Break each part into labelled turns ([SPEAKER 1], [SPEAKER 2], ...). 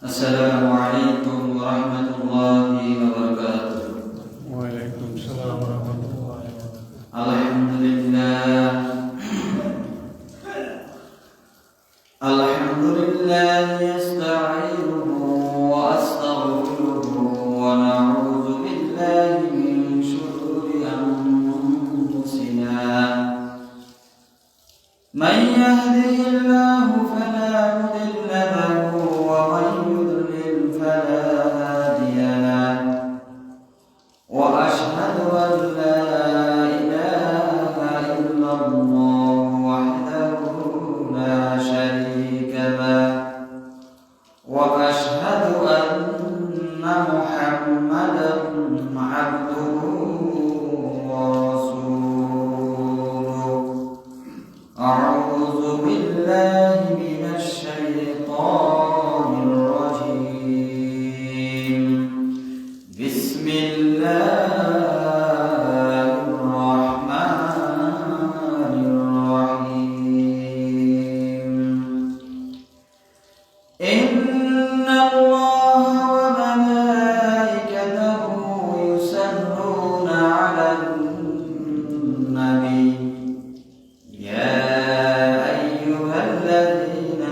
[SPEAKER 1] السلام عليكم ورحمة الله وبركاته.
[SPEAKER 2] وعليكم السلام ورحمة الله وبركاته.
[SPEAKER 1] الحمد لله يستعينه وأستغفره ونعوذ بالله من شرور أنفسنا من يهده الله فلا مضل له ومن يضلل فلا هادي له وأشهد أن لا إله إلا الله وحده لا شريك له وأشهد أن محمدا عبده ورسوله. أعوذ بالله من الشيطان الرجيم. بسم الله الرحمن الرحيم. إن الله وملائكته يصلون على النبي يا أيها الذين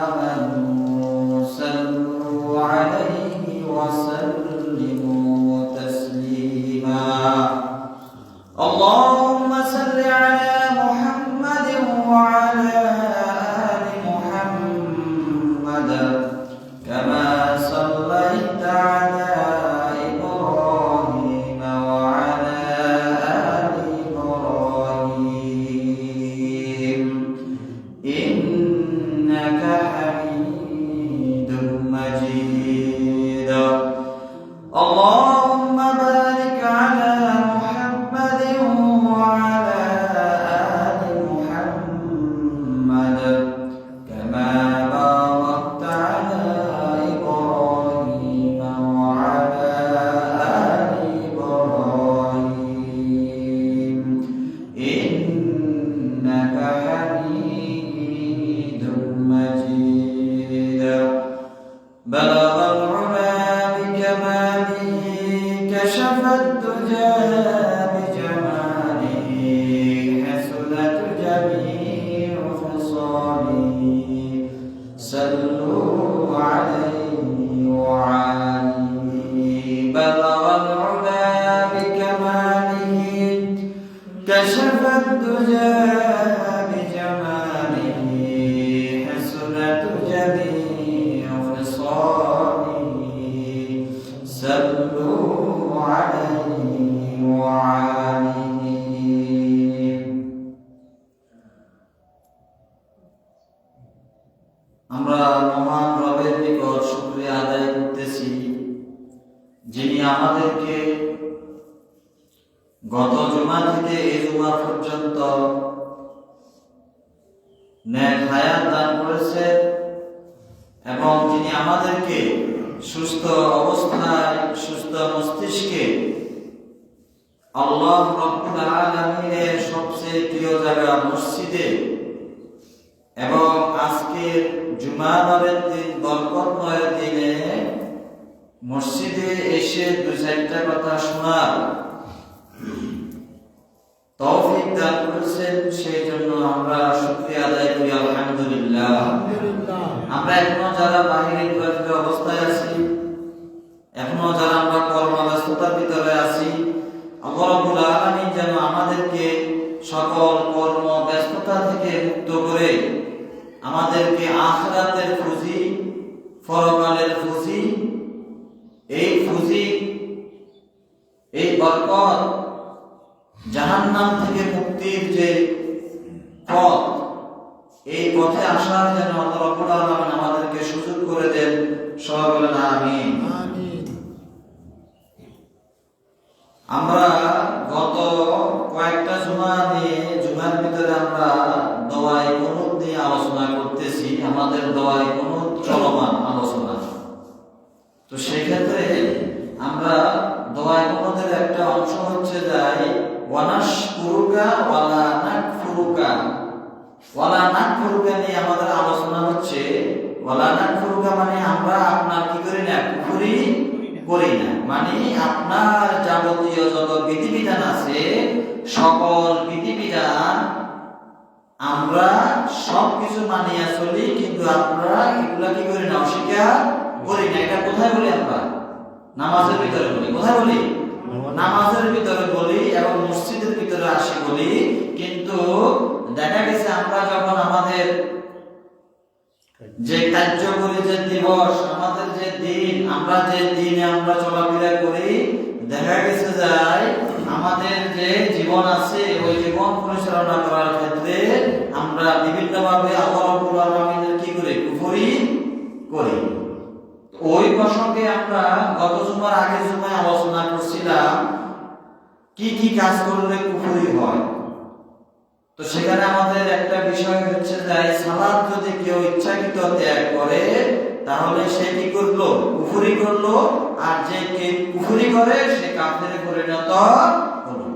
[SPEAKER 1] آمنوا صلوا عليه وسلموا تسليما. اللهم صل على محمد وعلى آل محمد كما صليت على إبراهيم وعلى آل إبراهيم إنك حميد مجيد. اللهم بارك على محمد وعلى آل محمد كما باركت على إبراهيم وعلى آل إبراهيم إنك حميد مجيد. بلغ العلا بكماله كشف الدجى بجماله حسنت جميع خصاله. صلوا عليه وعليه. بلغ العلا بكماله كشف الدجى بجماله حسنت جميع خصاله. صلوا عليه وعليه. আমরা মহান রবের নিকট শুকরিয়া আদায় করতেছি, যিনি আমাদেরকে গত জুমা থেকে এই জুমা পর্যন্ত নেক হায়াত দান করেছেন এবং যিনি আমাদেরকে সুস্থ অবস্থায় সুস্থ মস্তিষ্কে আল্লাহ রাব্বুল আলামিনের সবচেয়ে প্রিয় জায়গা মসজিদে এবং আজকের জুমাবারের দিন বরকতময় দিনে মসজিদে এসে দুই চারটা কথা শোনার তৌফিক দান করেছেন, সেই জন্য আমরা শুকরিয়া আদায় করি আলহামদুলিল্লাহ। আমরা এখনো যারা বাহিরে অবস্থায় আছি, এখনো যারা আমরা কর্মব্যস্ততার ভিতরে আছি, আল্লাহ রাব্বুল আলামিন যেন আমাদেরকে সকল কর্ম ব্যস্ততা থেকে মুক্ত করে আমাদেরকে আখিরাতের ফুজি, পরকালের ফুজি, এই ফুজি, এই বরকত, জাহান্নাম থেকে মুক্তির যে পথ, এই পথে আসার যেন আল্লাহ রাব্বুল আলামিন আমাদেরকে সুযোগ করে দেন। সবাই বলেন আমিন। আমরা গত কয়েকটা জুমার ভিতরে আমরা দোয়ায়ে কুনুত নিয়ে আলোচনা করতেছি। আমাদের দোয়ায়ে কুনুত চলমান আলোচনা। তো সেক্ষেত্রে আমরা দোয়ায়ে কুনুতের একটা অংশ হচ্ছে যায় ওয়ানাশকুরুকা ওয়ালা নাকফুরুকা। ওয়ালা নাকফুরুকা নিয়ে আমাদের আলোচনা হচ্ছে ওয়ালা নাকফুরুকা মানে আমরা আপনার কি করি না, কুফরি করি না, মানে আপনার যাবতীয় যত বিধিবিধান আছে সকল বিধিবিধান আমরা সবকিছু মানিয়া চলি, কিন্তু আমরা এগুলা কি করি না, অস্বীকার করি না। এটা কোথায় বলি আমরা? নামাজের ভিতরে বলি। কোথায় বলি? নামাজের ভিতরে বলি এবং মসজিদের ভিতরে আসি বলি। কিন্তু দেখা গেছে আমরা যখন আমাদের যে কার্যকরী যে দিবস, আমাদের যে দিন, আমরা যে দিনে আমরা চলাফেরা করি, দেখা গেছে যায় আমাদের যে জীবন আছে ওই জীবন পরিচালনা করার ক্ষেত্রে আমরা বিভিন্নভাবে আল্লাহ রাব্বুল আলামিনের কি করি, কুফরি করি। ওই প্রসঙ্গে আমরা গত জুমার আগের জুমায় আলোচনা করছিলাম কি কি কাজ করলে কুফরি হয়। তো সেখানে আমাদের একটা বিষয় হচ্ছে যে সালাত যদি কেউ ইচ্ছাকৃত ত্যাগ করে তাহলে সে কি করলো, কুফরি করলো, আর যে কে কুফরি করে সে কাফেরে পরিণত হলো।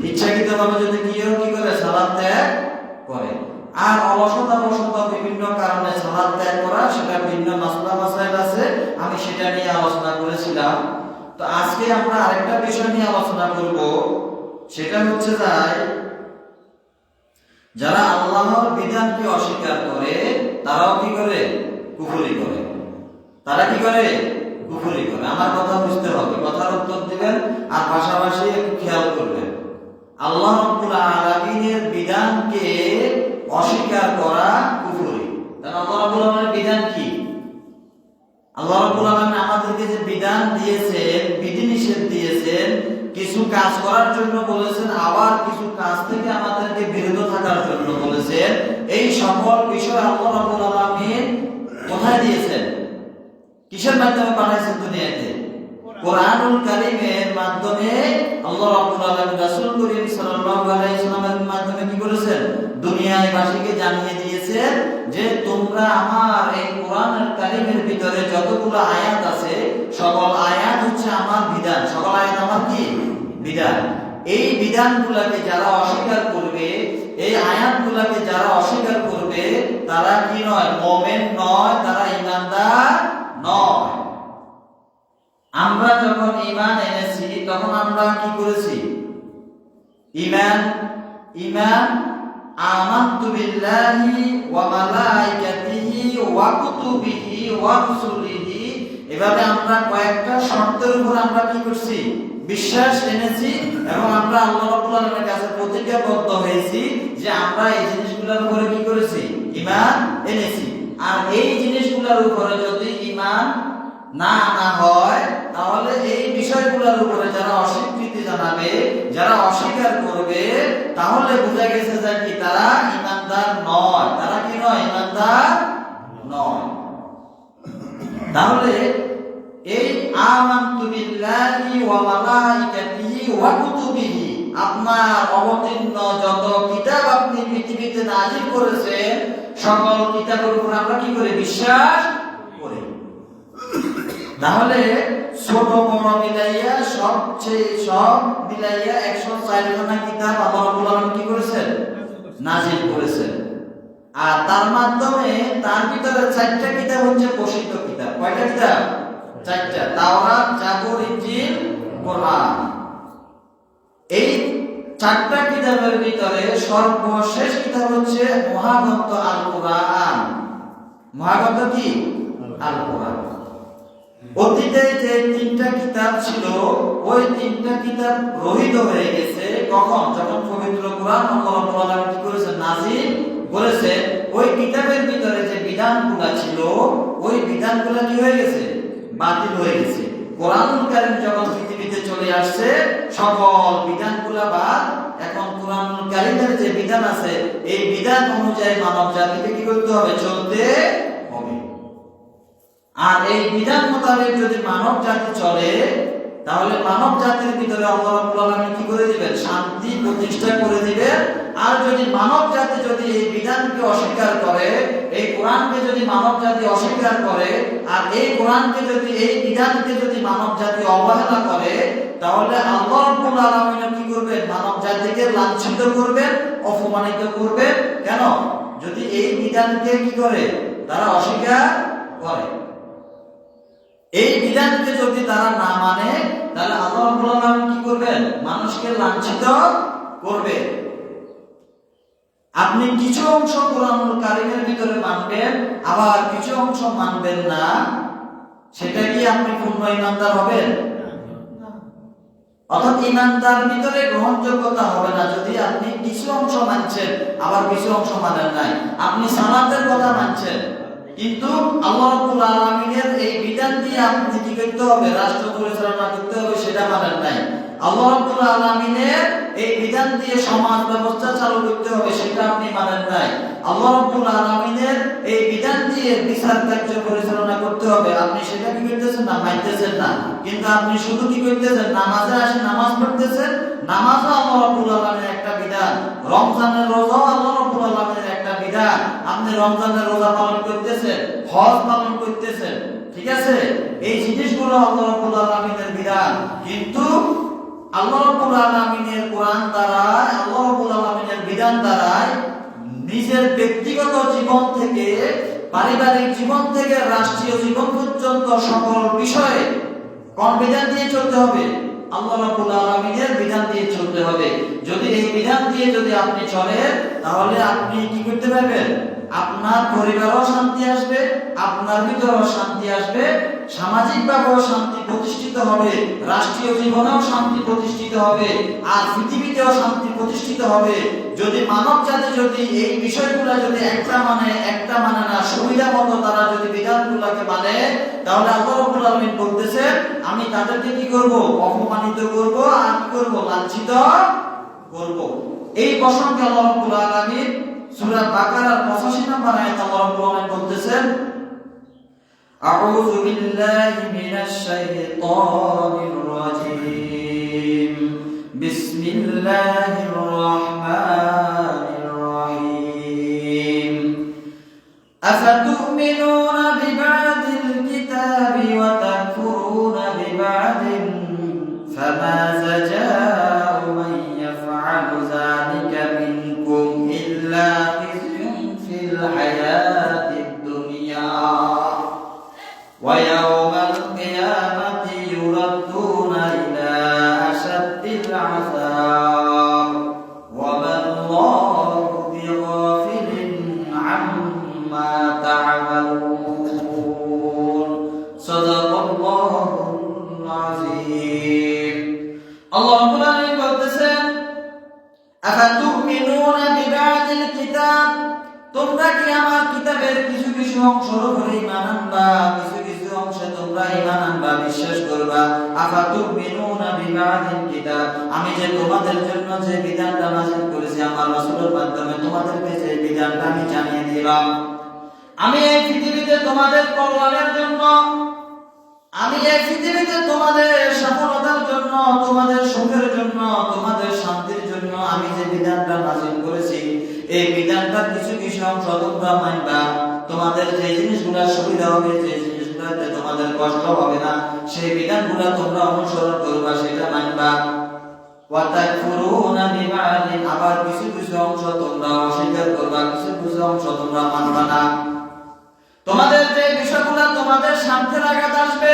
[SPEAKER 1] ইচ্ছাকৃতভাবে যদি কেউ কি করে, সালাত ত্যাগ করে, আর অলসতাবশত বিভিন্ন কারণে সালাত ত্যাগ করা, সেটা ভিন্ন মাসলা মাসাইল আছে, আমি সেটা নিয়ে আলোচনা করেছিলাম। তো আজকে আমরা আরেকটা বিষয় নিয়ে আলোচনা করব, সেটা হচ্ছে যারা আল্লাহর বিধানকে অস্বীকার করে তারাও কি করে, কুফরি করে। তারা কি করে, কুফরি করে। আমার কথা বুঝতে হবে, কথার উত্তর দিবেন আর পাশাপাশি একটু খেয়াল করবেন। আল্লাহ রাব্বুল আলামিনের বিধানকে অস্বীকার করা কুফরি। কারণ আল্লাহ রাব্বুল আলামিনের বিধান কি? আল্লাহ রাব্বুল আলামিন আমাদেরকে যে বিধান দিয়েছেন, বিধিনিষেধ দিয়েছেন, কিছু কাজ করার জন্য বলেছেন, আবার কিছু কাজ থেকে আমাদেরকে বিরত থাকার জন্য বলেছেন। এই সকল বিষয় আল্লাহ রাব্বুল আলামিন কোথায় দিয়েছেন? কিসের মাধ্যমে পাঠাইছেন দুনিয়াতে? কোরআনুল কারীমের মাধ্যমে আল্লাহ রাব্বুল আলামিন রাসূল করিম সাল্লাল্লাহু আলাইহি সাল্লামের মাধ্যমে কি করেছেন? দুনিয়াবাসীকে জানিয়ে দিয়েছেন যে তোমরা আমার এই কোরআনুল কারীমের ভিতরে যতগুলো আয়াত আছে সকল আয়াত হচ্ছে আমার বিধান। সকল আয়াত আমার কি? বিধান। এই বিধানগুলোকে যারা অস্বীকার করবে, এই আয়াতগুলোকে যারা অস্বীকার করবে, তারা কি নয়? মুমিন নয়, তারা ঈমানদার নয়। আমরা যখন ঈমান এনেছি তখন আমরা কি করেছি? ঈমান আমানতু বিল্লাহি ওয়া মালাইকাতিহি ওয়া কুতুবিহি ওয়া রুসুলিহি, এভাবে আমরা কয়েকটা শর্তের উপর আমরা কি করছি? বিশ্বাস এনেছি, এবং আমরা আল্লাহ রাব্বুল আলামিনের কাছে প্রতিজ্ঞাবদ্ধ হয়েছি যে আমরা এই জিনিসগুলোর উপরে কি করেছি? ঈমান এনেছি। আর এই জিনিসগুলোর উপরে যদি ঈমান না আনা হয় তাহলে এই বিষয়গুলোর উপরে যারা অস্বীকৃতি জানাবে, যারা অস্বীকার করবে, তাহলে বোঝা গেছে যে কি তারা ঈমানদার নয়। তারা কি নয়? ঈমানদার নয়। তাহলে এই আমানতু বিল্লাহি ওয়া মালাইকাতিহি ওয়া কুতুবিহি, আপনার অবতীর্ণ যত কিতাব আপনি পৃথিবীতে নাযিল করেছেন সকল কিতাবের উপর আমরা কি করি? বিশ্বাস করি। তাহলে ছোট বড় মিলাইয়া সব মিলাইয়া 104 খানা কিতাব আল্লাহ রাব্বুল আলামিন কি করেছেন? নাযিল করেছেন। আর তার মাধ্যমে তার ভিতরে 4টা কিতাব হচ্ছে প্রসিদ্ধ কিতাব। কয়টা কিতাব? 4টা। তাওরাত, জাবুর, ইনজিল, কোরআন। এই 4টা কিতাবের ভিতরে সর্বশেষ কিতাব হচ্ছে মহাগ্রন্থ আল কোরআন। মহাগ্রন্থ কি? আল কোরআন। অতীতে যে 3টা কিতাব ছিল ওই 3টা কিতাব রহিত হয়ে গেছে। কখন? যখন পবিত্র কোরআন আল্লাহ রাব্বুল আলামিন কি করেছেন? নাযিল করেছেন। ওই কিতাবের ভিতরে যে বিধানগুলো ছিল ওই বিধানগুলো কি হয়ে গেছে? বাতিল হয়ে গেছে। কোরআনুল কারীম যখন পৃথিবীতে চলে আসছে সকল বিধানগুলো বাদ। এখন কোরআনুল কারীমের যে বিধান আছে এই বিধান অনুযায়ী মানব জাতিকে কি করতে হবে? চলতে হবে। আর এই বিধান মোতাবেক যদি মানব জাতি চলে তাহলে মানব জাতির ভিতরে আল্লাহ রাব্বুল আলামিন কি করে দিবেন? শান্তি প্রতিষ্ঠা করে দিবেন। আর যদি মানব জাতি যদি এই বিধানকে অস্বীকার করে, এই কোরআনকে যদি মানব জাতি অস্বীকার করে, আর এই কোরআনকে যদি, এই বিধানকে যদি মানব জাতি অবহেলা করে, তাহলে আল্লাহ রাব্বুল আলামিন কি করবেন? মানব জাতিকে লাঞ্ছিত করবেন, অপমানিত করবেন। কেন? যদি এই বিধানকে কি করে? তারা অস্বীকার করে। এই বিধানকে যদি তারা না মানে তাহলে আল্লাহ রাব্বুল আলামিন কি করবেন? মানুষকে লাঞ্ছিত করবে। আপনি কিছু অংশ কোরআনুল কারীমের ভিতরে মানবেন, আবার কিছু অংশ মানবেন না, সেটা কি আপনি পূর্ণ ঈমানদার হবেন? অর্থাৎ ঈমানদার ভিতরে গ্রহণযোগ্যতা হবে না যদি আপনি কিছু অংশ মানছেন আবার কিছু অংশ মানেন নাই। আপনি সালাতের কথা মানছেন, কিন্তু আল্লাহ রাব্বুল আলামিনের এই বিধান দিয়ে আপনি কি করতে হবে? রাষ্ট্র পরিচালনা করতে হবে, সেটা মানেন নাই। আল্লাহ রাব্বুল আলামিনের এই বিধান দিয়ে সমাজ ব্যবস্থা চালু করতে হবে, সেটা আপনি মানেন নাই। আল্লাহ রাব্বুল আলামিনের এই বিধান দিয়ে বিচার কার্য পরিচালনা করতে হবে, আপনি সেটা কি করতেছেন না? মানতেছেন না। কিন্তু আপনি শুধু কি করতেছেন? নামাজে আসে নামাজ পড়তেছেন, নামাজও আল্লাহ রাব্বুল আলামিনের একটা বিধান, রমজানের রোজাও আল্লাহ রাব্বুল আলামিনের একটা বিধান। আপনি রমজানের রোজা পালন করতেছেন, হজ পালন করতেছেন, ঠিক আছে? এই জিনিসগুলো আল্লাহ রাব্বুল আলামিনের বিধান। কিন্তু আল্লাহ রাব্বুল আলামিনের কোরআন দ্বারা, আল্লাহ রাব্বুল আলামিনের বিধান দ্বারা নিজের ব্যক্তিগত জীবন থেকে, পারিবারিক জীবন থেকে রাষ্ট্রীয় জীবন পর্যন্ত সকল বিষয়ে কোন বিধান দিয়ে চলতে হবে? আল্লাহ রাব্বুল আলামিনের বিধান দিয়ে চলতে হবে। যদি এই বিধান দিয়ে যদি আপনি চলেন তাহলে আপনি কি করতে পারবেন? আপনার পরিবারও শান্তি আসবে, আপনার ভিতরেও শান্তি আসবে, সামাজিকভাবেও শান্তি প্রতিষ্ঠিত হবে, রাষ্ট্রীয় জীবনেও শান্তি প্রতিষ্ঠিত হবে, আর পৃথিবীতেও শান্তি প্রতিষ্ঠিত হবে। যদি মানব জাতি যদি এই বিষয়গুলো যদি একটা মানে না, সুবিধা মতো তারা যদি বিধানগুলোকে মানে, তাহলে আল্লাহ রাব্বুল আলামিন বলতেছেন আমি তাদেরকে কি করব? অপমানিত করব, আর কি করব? লাঞ্ছিত করব। এই প্রসঙ্গে আল্লাহ রাব্বুল আলামিন সূরা বাকারার 85 নম্বর আয়াতে আল্লাহ রাব্বুল আলামিন বলতেছেন আউযু বিল্লাহি মিনাশ শাইতানির রাজীম বিসমিল্লাহির রাহমানির রাহিম আফাতুমিনুনা বিবাদিল কিতাবি ওয়া তাকফুরুনা বিবাদিন ফামা জাযাউ মান ইয়াফআলু যালিকা মিনকুম ইল্লা খিzyun ফিল হায়াতিদ দুনিয়া ওয়া ইয়াওমাল কিয়ামাতি ইউরাদ্দুনা ইলা আশাদ্দিল আযাব ওয়া মাল্লাহু বিগাফিলিন আম্মা তা'মালুন। সাদাকাল্লাহুল আযীম। আল্লাহ রাব্বুল আলামিন বলতেছেন আফাতুমিনুনা বিবাদিল কিতাব, তোমরা কি আমার কিতাবের কিছু কিছু অংশের উপরে ঈমান আনবা, কিছু কিছু অংশে তোমরা ঈমান আনবা, বিশ্বাস করবা। আফাতুমিনুনা বিবাদিল কিতাব, আমি যে তোমাদের জন্য যে বিধানটা নাযিল করেছি আমার রাসূলের মাধ্যমে, তোমাদেরকে যে বিধানটা আমি জানিয়ে দিলাম, আমি এই পৃথিবীতে তোমাদের কল্যাণের জন্য, আমি এই পৃথিবীতে তোমাদের সফলতার জন্য, তোমাদের সুখের জন্য, তোমাদের শান্তির জন্য আমি যে বিধানটা নাযিল করেছি, এই বিধানটার কিছু কিছু অংশ তোমরা মানবা। তোমাদের যে জিনিসগুলো সুবিধা হবে, যে জিনিসগুলোতে তোমাদের কষ্ট হবে না, সেই বিধানগুলো তোমরা অনুসরণ করবা, সেটা মানবা। ওয়া তাকফুরুনা বিবাদিন, আবার কিছু কিছু অংশ তোমরা অস্বীকার করবা, কিছু কিছু অংশ তোমরা মানবা না। তোমাদের যে বিষয়গুলো তোমাদের শান্তির আঘাত আসবে,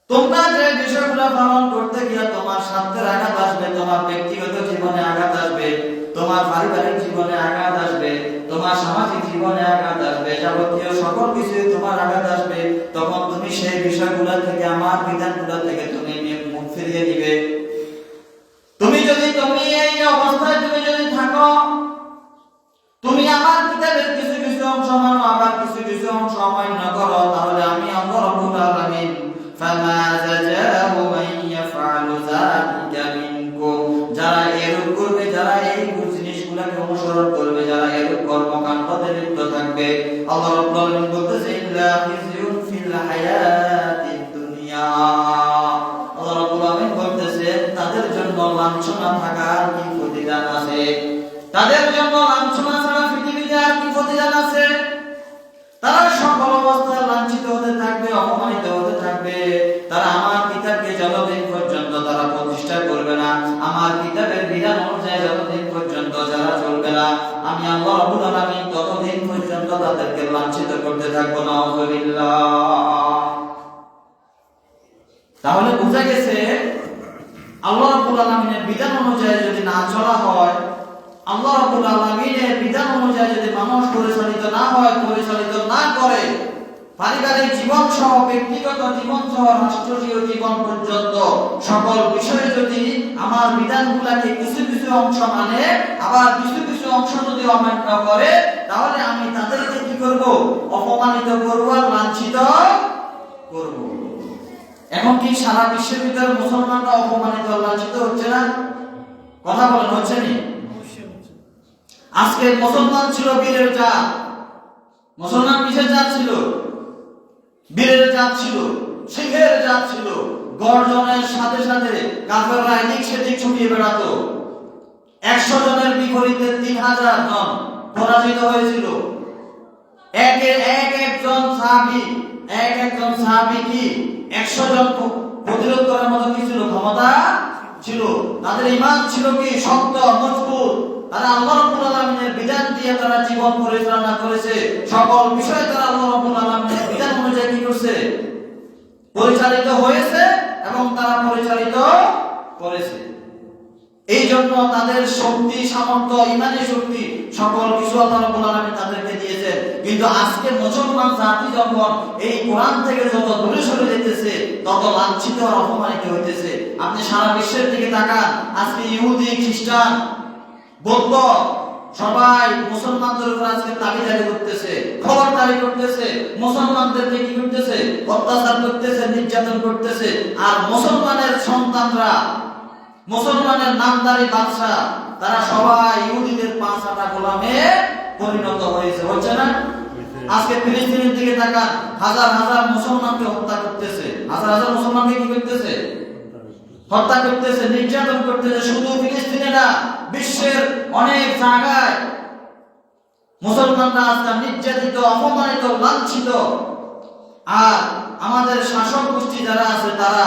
[SPEAKER 1] তোমরা যে বিষয়গুলো পালন করতে গিয়ে তোমার শান্তির আঘাত আসবে, তোমার ব্যক্তিগত জীবনে আঘাত আসবে, তোমার পারিবারিক জীবনে আঘাত আসবে, তোমার সামাজিক জীবনে আঘাত আসবে, যাবতীয় সকল কিছুই তোমার আঘাত আসবে, তখন তুমি সেই বিষয়গুলো থেকে, আমার বিধানগুলো থেকে তুমি মুখ ফিরিয়ে দিবে। তুমি এই অবস্থায় তুমি যদি থাকো, তুমি আমার কিতাবের কিছু কিছু অংশ মানো, আবার কিছু কিছু অংশ অমান্য করো, তাহলে আমি আল্লাহ রাব্বুল আলামিন ফামা জাযাউ মান ইয়াফআলু যালিকা মিনকুম, যারা এরূপ করবে, যারা এই জিনিসগুলোকে অনুসরণ করবে, যারা এরূপ কর্মকাণ্ডে লিপ্ত থাকবে, আল্লাহ রাব্বুল আলামিন বলতেছেন ইল্লা খিzyun ফিল হায়াতিদ দুনিয়া, আল্লাহ রাব্বুল আলামিন বলতেছেন তাদের জন্য লাঞ্ছনা থাকার কি প্রতিদান আছে, তাদের জন্য লাঞ্ছনা ছাড়া পৃথিবীতে আর কি প্রতিদান আছে? তারা সকল অবস্থায় লাঞ্ছিত হতে থাকবে, অপমানিত হতে থাকবে। তারা আমার কিতাবকে যতদিন পর্যন্ত তারা প্রতিষ্ঠা করবে না, আমার কিতাবের বিধান অনুযায়ী যতদিন পর্যন্ত যারা চলবে না, আমি আল্লাহ রাব্বুল আলামিন ততদিন পর্যন্ত তাদেরকে লাঞ্ছিত করতে থাকবো নাউযুবিল্লাহ। তাহলে বোঝা গেছে আল্লাহ রাব্বুল আলামিনের বিধান অনুযায়ী যদি না চলা হয়, আল্লাহ রাব্বুল আলামিনের বিধান অনুযায়ী যদি মানুষ পরিচালিত না হয়, পরিচালিত না করে, পারিবারিক জীবন সহ ব্যক্তিগত জীবন সহ রাষ্ট্রীয় জীবন পর্যন্ত সকল বিষয়ে যদি আমার বিধানগুলোকে কিছু কিছু অংশ মানে আবার কিছু কিছু অংশ যদি অমান্য করে, তাহলে আমি তাদেরকে কি করব? অপমানিত করব আর লাঞ্ছিত করব। এখন কি সারা বিশ্বের ভিতরে মুসলমানরা অপমানিত আর লাঞ্ছিত হচ্ছে না? কথা বলেন, হচ্ছে না? আজকে মুসলমান ছিল বীরের জাত। মুসলমান কিসের জাত ছিল? বীরের জাত ছিল, সিংহের জাত ছিল। গর্জনের সাথে সাথে কাফেররা এদিক সেদিক ছুটিয়ে বেড়াতো। 100 জনের বিপরীতে 3000 জন পরাজিত হয়েছিল। একজন সাহাবী কি 100 জন প্রতিরোধ করার মতো কি ছিল? ক্ষমতা ছিল। তাদের ঈমান ছিল কি? শক্ত, মজবুত। তারা আল্লাহ রাব্বুল আলামিনের বিধান দিয়ে তারা জীবন পরিচালনা করেছে। সকল বিষয়ে তারা আল্লাহ রাব্বুল আলামিনের বিধান অনুযায়ী কি করছে? পরিচালিত হয়েছে এবং তারা পরিচালিত করেছে। এই জন্য তাদের শক্তি, সামর্থ্য, ঈমানের শক্তি সকল কিছু আল্লাহ রাব্বুল আলামিন তাদেরকে দিয়েছেন। কিন্তু আজকে মুসলমান জাতি যখন এই কোরআন থেকে যত দূরে সরে যেতেছে, তত লাঞ্ছিত আর অপমানিত হইতেছে। আপনি সারা বিশ্বের দিকে তাকান, আজকে ইহুদি, খ্রিস্টান, বৌদ্ধ সবাই মুসলমানদের উপর আজকে দাবিদারি করতেছে, খবরদারি করতেছে, মুসলমানদেরকে কি করতেছে? অত্যাচার করতেছে, নির্যাতন করতেছে। আর মুসলমানের সন্তানরা, মুসলমানের নামদারি বাদশা, তারা সবাই ইহুদিদের পাঁচ আটা গোলামে পরিণত হয়েছে। হচ্ছে না? আজকে ফিলিস্তিনের দিকে তাকান, হাজার হাজার মুসলমানকে হত্যা করতেছে, হাজার হাজার মুসলমানকে কি করতেছে? হত্যা করতেছে, নির্যাতন করতেছে। শুধু ফিলিস্তিনে না, বিশ্বের অনেক জায়গায় মুসলমানরা আজকে নির্যাতিত, অপমানিত, লাঞ্ছিত। আর আমাদের শাসক গোষ্ঠী যারা আছে তারা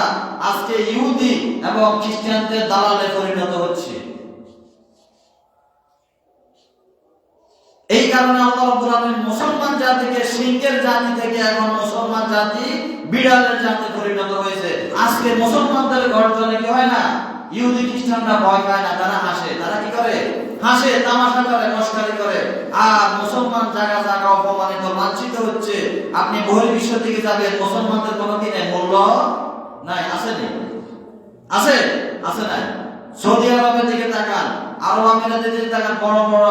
[SPEAKER 1] আজকে ইহুদি এবং খ্রিস্টানদের দালালে পরিণত হচ্ছে। এই কারণে আল্লাহ রাব্বুল আলামিন মুসলমান জাতিকে সিংহের জাতি থেকে এখন মুসলমান জাতি বিড়ালের জাতি পরিণত হয়েছে। আজকে মুসলমানদের গর্জনে কি হয় না? ইহুদি খ্রিস্টানরা ভয় পায় না, তারা হাসে। তারা কি করে? হাসে, তামাশা করে, মস্কারি করে। আর মুসলমান জায়গা জায়গা অপমানিত, লাঞ্ছিত হচ্ছে। আপনি বহির্বিশ্ব থেকে যাবেন, মুসলমানদের কোনো কি নেই, মূল্য নাই। আছে না? আছে? আছে না? সৌদি আরবের দিকে তাকান, আরব আমিরাতের দিকে তাকান, বড় বড়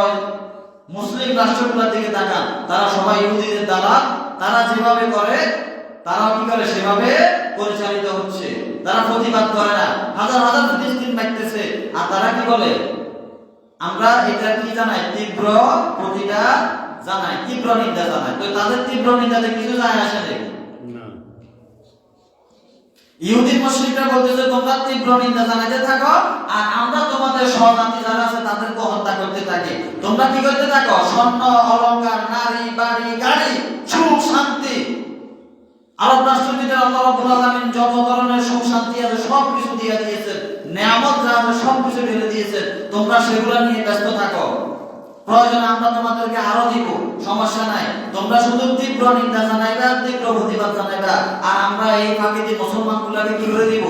[SPEAKER 1] মুসলিম রাষ্ট্রগুলোর দিকে তাকান, তারা সবাই ইহুদিদের দালাল। তারা যেভাবে করে, তারা কি করে? সেভাবে পরিচালিত হচ্ছে। তারা প্রতিবাদ করে না। হাজার হাজার ফিলিস্তিন মারতেছে, আর তারা কি বলে? আমরা এটা কি জানাই? তীব্র প্রতিবাদ জানাই, তীব্র নিন্দা জানাই। তো তাদের তীব্র নিন্দাতে কিছু যায় আসে নাকি? ইহুদি মুশরিকরা বলতেছে তোমরা তীব্র নিন্দা জানাইতে থাকো, আর আমরা তোমাদের সহজাতি যারা আছে তাদেরকে হত্যা করতে থাকি। তোমরা কি করতে থাকো? স্বর্ণ, অলংকার, নারী, বাড়ি, গাড়ি, সুখ, শান্তি। আরব রাষ্ট্রটিতে আল্লাহ রাব্বুল আলামিন যত ধরনের সুখ শান্তি আছে সব কিছু দিয়ে দিয়েছেন, নিয়ামত যা আছে সব কিছু ঢেলে দিয়েছেন। তোমরা সেগুলো নিয়ে ব্যস্ত থাকো। প্রয়োজনে আমরা তোমাদেরকে আরো দিব, সমস্যা নাই। তোমরা শুধু তীব্র নিন্দা জানাইবা, তীব্র প্রতিবাদ জানাইবা, আর আমরা এই ফাঁকিতে মুসলমানগুলোকে কি করে দিব?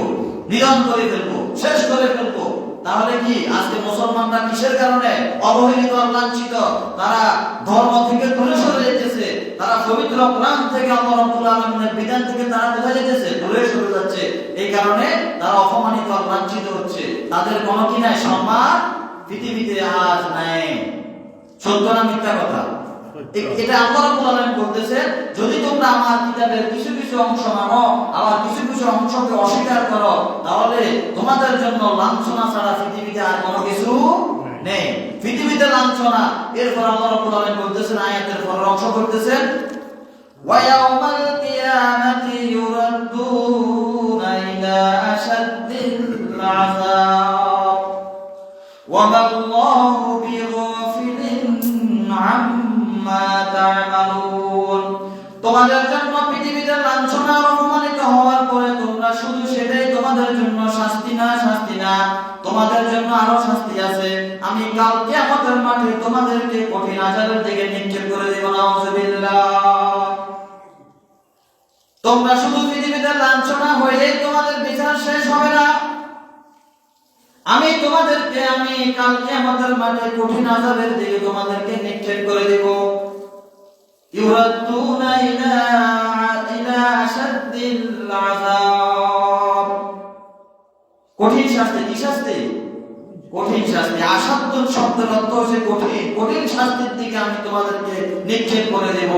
[SPEAKER 1] নিধন করে ফেলবো, শেষ করে ফেলবো। তাহলে কি আজকে মুসলমানরা কিসের কারণে অবহেলিত, লাঞ্ছিত? তারা ধর্ম থেকে দূরে সরে যেতেছে। তারা পবিত্র কোরআন থেকে, আল্লাহ রাব্বুল আলামিনের বিধান থেকে তারা কোথায় যেতেছে? দূরে সরে যাচ্ছে। এই কারণে তারা অপমানিত, লাঞ্ছিত হচ্ছে। তাদের কোনো কি নাই? সম্মান পৃথিবীতে আজ নাই। সত্য না মিথ্যা কথা? এটা আল্লাহ রাব্বুল আলামিন বলতেছে, যদি তোমরা আমার কিতাবের কিছু কিছু অংশ মানো, আবার কিছু কিছু অংশকে অস্বীকার করো, তাহলে তোমাদের জন্য লাঞ্ছনা ছাড়া পৃথিবীতে আর কোনো কিছু নেই। পৃথিবীতে লাঞ্ছনা। এরপর আল্লাহ রাব্বুল আলামিন বলতেছেন, আয়াতের পরের অংশ করতেছেন, ওয়া ইয়াউমাল কিয়ামাতি ইউরাদ্দুনা ইলা আশাদ্দিল আযাব ওয়া মাল্লাহু বিগাফিলিন আম্মা তা'মালুন। তোমাদের জন্য পৃথিবীতে লাঞ্ছনা, অপমানিত হওয়ার পরে তোমরা শুধু সেটাই তোমাদের জন্য শাস্তি না, শাস্তি না, তোমাদের জন্য আরো শাস্তি আছে। আমি কাল কিয়ামতের মাঠে তোমাদেরকে কঠিন আযাবের দিকে নিক্ষেপ করে দেব। নাউযুবিল্লাহ। কঠিন আযাবের দিকে তোমাদেরকে নিক্ষেপ করে দেব। ইউরাদ্দুনা ইলা আশাদ্দিল আযাব, কঠিন শাস্তি। কি শাস্তি? কঠিন শাস্তি। আসাদ্দুল শব্দের অর্থ হচ্ছে কঠিন। কঠিন শাস্তির দিকে আমি তোমাদেরকে নিক্ষেপ করে দেব।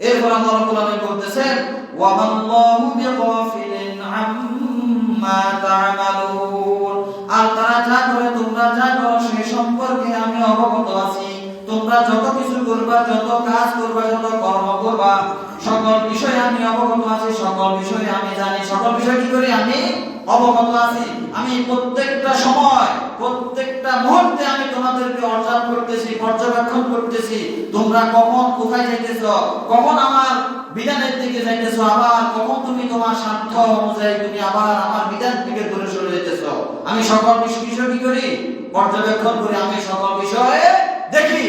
[SPEAKER 1] এরপর আল্লাহ রাব্বুল আলামিন বলতেছেন, ওয়া মাল্লাহু বিগাফিলিন আম্মা তা'মালুন, আর তারা যা করে, তোমরা যা করো সেই সম্পর্কে আমি অবগত আছি। তোমরা যত কিছু করবা, যত কাজ করবা, যত কর্ম করবা, সকল বিষয়ে আমি অবগত আছি, সকল বিষয়ে আমি জানি, সকল বিষয় কি করি আমি অবগত আছি। আমি প্রত্যেকটা সময়, প্রত্যেকটা মুহূর্তে আমি তোমাদেরকে অবজার্ভ করতেছি, পর্যবেক্ষণ করতেছি। তোমরা কখন কোথায় যাইতেছো, কখন আমার বিধানের দিকে যাইতেছো, আবার কখন তুমি তোমার স্বার্থ অনুযায়ী তুমি আবার আমার বিধান থেকে দূরে সরে যেতেছো। আমি সকল বিষয় কি করি? পর্যবেক্ষণ করি। আমি সকল বিষয়ে দেখি।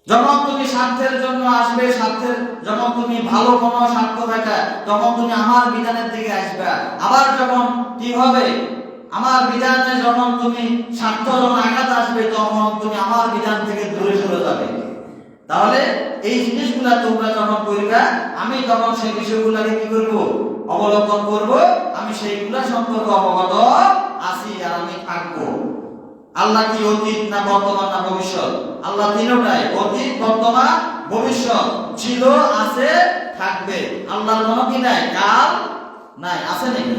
[SPEAKER 1] যখন তুমি স্বার্থের জন্য আসবে, যখন তুমি ভালো কোনো স্বার্থ দেখা, তখন তুমি আমার বিধানের দিকে আসবে। আবার যখন কি হবে, আমার বিধানে যখন তুমি স্বার্থ যখন আঘাত আসবে, তখন তুমি আমার বিধান থেকে দূরে সরে যাবে। তাহলে এই জিনিসগুলা তোমরা যখন করবে, আমি তখন সেই বিষয়গুলোকে কি করব? অবলোকন করব। আমি সেইগুলা সম্পর্কে অবগত আছি আর আমি থাকবো। আল্লাহ কি অতীত না বর্তমান না ভবিষ্যৎ? আল্লাহ তিনটাই, অতীত, বর্তমান, ভবিষ্যৎ। ছিল, আছে, থাকবে। আল্লাহর কোনো কি নাই? কাল নাই। আছে নাকি?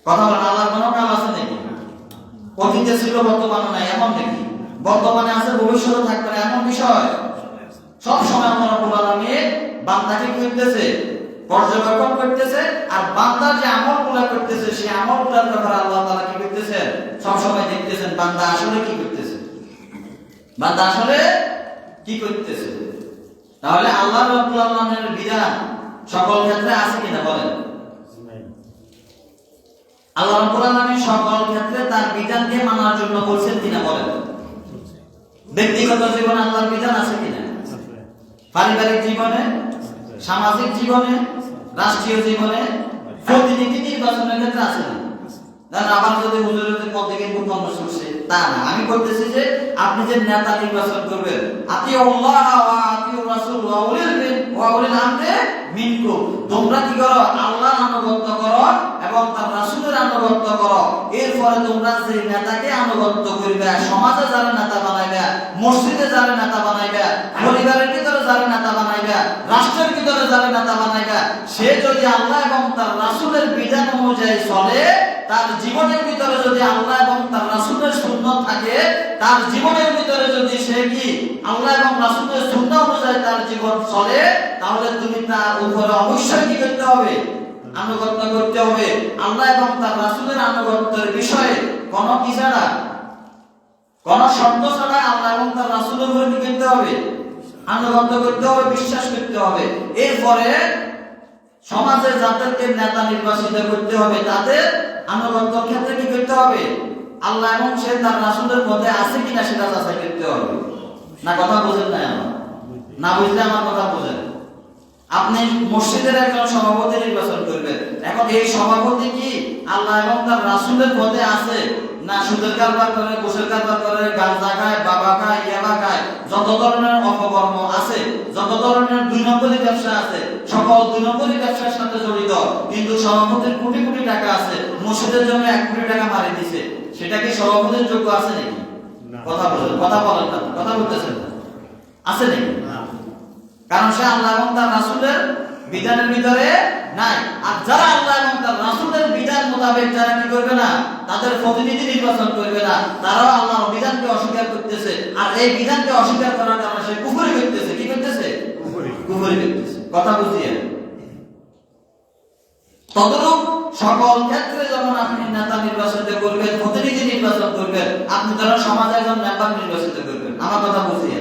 [SPEAKER 1] কথা বলেন, আল্লাহর কোনো কাল আছে নাকি? অতীতে ছিল, বর্তমানে নাই, এমন নাকি? বর্তমানে আছে, ভবিষ্যতে থাকবে না, এমন বিষয়? সব সময় আল্লাহ রাব্বুল আলামিন বান্দাকে কি করতেছে? পর্যবেক্ষণ করতেছে। আর বান্দা যে আমলগুলো করতেছে, সেই আমলগুলোর ব্যাপারে আল্লাহ তাআলা কি করতেছেন? সব সময় দেখতেছেন বান্দা আসলে কি করতেছে, বান্দা আসলে কি করতেছে। তাহলে আল্লাহ রাব্বুল আলামিনের বিধান সকল ক্ষেত্রে আছে কিনা বলেন? আল্লাহ রাব্বুল আলামিন সকল ক্ষেত্রে তার বিধানকে মানার জন্য বলছেন কিনা বলেন? ব্যক্তিগত জীবনে আল্লাহর বিধান আছে কিনা? পারিবারিক জীবনে, সামাজিক জীবনে, রাষ্ট্রীয় জীবনে, প্রতিনিধি নির্বাচনের ক্ষেত্রে আছে না? আবার যদি হুজুরের পদ থেকে কোন করছে তা না, আমি বলতেছি যে আপনি যে নেতা নির্বাচন করবেন, আতিউল্লাহ ওয়া আতিউর রাসূল ওয়া উলিল আমরি মিনকুম, তোমরা কি করো? আল্লাহর আনুগত্য করো এবং তার রাসূলের আনুগত্য করো। এরপরে তোমরা যে নেতাকে আনুগত্য করবে, সমাজে যারা নেতা বানাইবে, মসজিদে যারা নেতা বানাইবে, পরিবারের ভিতরে যারা নেতা বানাইবে, রাষ্ট্রের ভিতরে যারা নেতা বানাইবে, সে যদি আল্লাহ এবং তার রাসূলের বিধান অনুযায়ী চলে, তার জীবনের ভিতরে যদি আল্লাহ এবং তার রাসূলের সুন্নাত থাকে, তার জীবনের ভিতরে যদি সে কি আল্লাহ এবং রাসূলের সুন্নাত অনুযায়ী তার জীবন চলে, তাহলে তুমি তার উপরে অবশ্যই কি করতে হবে? আনুগত্য করতে হবে। আল্লাহ এবং তার রাসূলের আনুগত্যের বিষয়ে কোন কি ছাড়া, কোন শর্ত ছাড়া আল্লাহ এবং তার রাসূলের উপরে কি করতে হবে? আনুগত্য করতে হবে, বিশ্বাস করতে হবে। এরপরে সমাজে যাদেরকে নেতা নির্বাচিত করতে হবে, তাদের আনুগত্যের ক্ষেত্রে কি করতে হবে? আল্লাহ এবং সে তার রাসূলের মধ্যে আছে কিনা সেটা যাচাই করতে হবে। না কথা বুঝেন না? আমার না বুঝলে আমার কথা বুঝেন। আপনি মসজিদের একজন সভাপতি নির্বাচন করবেন, এখন এই সভাপতি কি আল্লাহ এবং তার রাসূলের মধ্যে আছে না সুদের কারবার করে, ঘুষের কারবার করে, গাঁজা খায়, বাবা খায়, ইয়াবা খায়, যত ধরনের অপকর্ম আছে, যত ধরনের দুই নম্বরী ব্যবসা আছে, সকল দুই নম্বরী ব্যবসার সাথে জড়িত, কিন্তু সভাপতির কোটি কোটি টাকা আছে, মসজিদের জন্য 1 কোটি টাকা মারি দিছে, সেটা কি সভাপতির যোগ্য আছে নাকি? কথা বলেন, কথা বলেন না, কথা বলতেছেন না, আছে নাকি? কারণ সে আল্লাহ এবং তার রাসূলের বিধানের ভিতরে নাই। আর যারা আল্লাহ এবং তার রাসূলের বিধান মোতাবেক যারা কি করবে না, তাদের প্রতিনিধি নির্বাচন করবে না, তারাও আল্লাহর বিধানকে অস্বীকার করতেছে। আর এই বিধানকে অস্বীকার করার কারণে সে কুফরি করতেছে। কি করতেছে? কুফরি করতেছে। কথা বুঝিয়ে তদরূপ সকল ক্ষেত্রে যখন আপনি নেতা নির্বাচিত করবেন, প্রতিনিধি নির্বাচন করবেন, আপনি ধরেন সমাজে একজন মেম্বার নির্বাচিত করবেন, আমার কথা বুঝিয়ে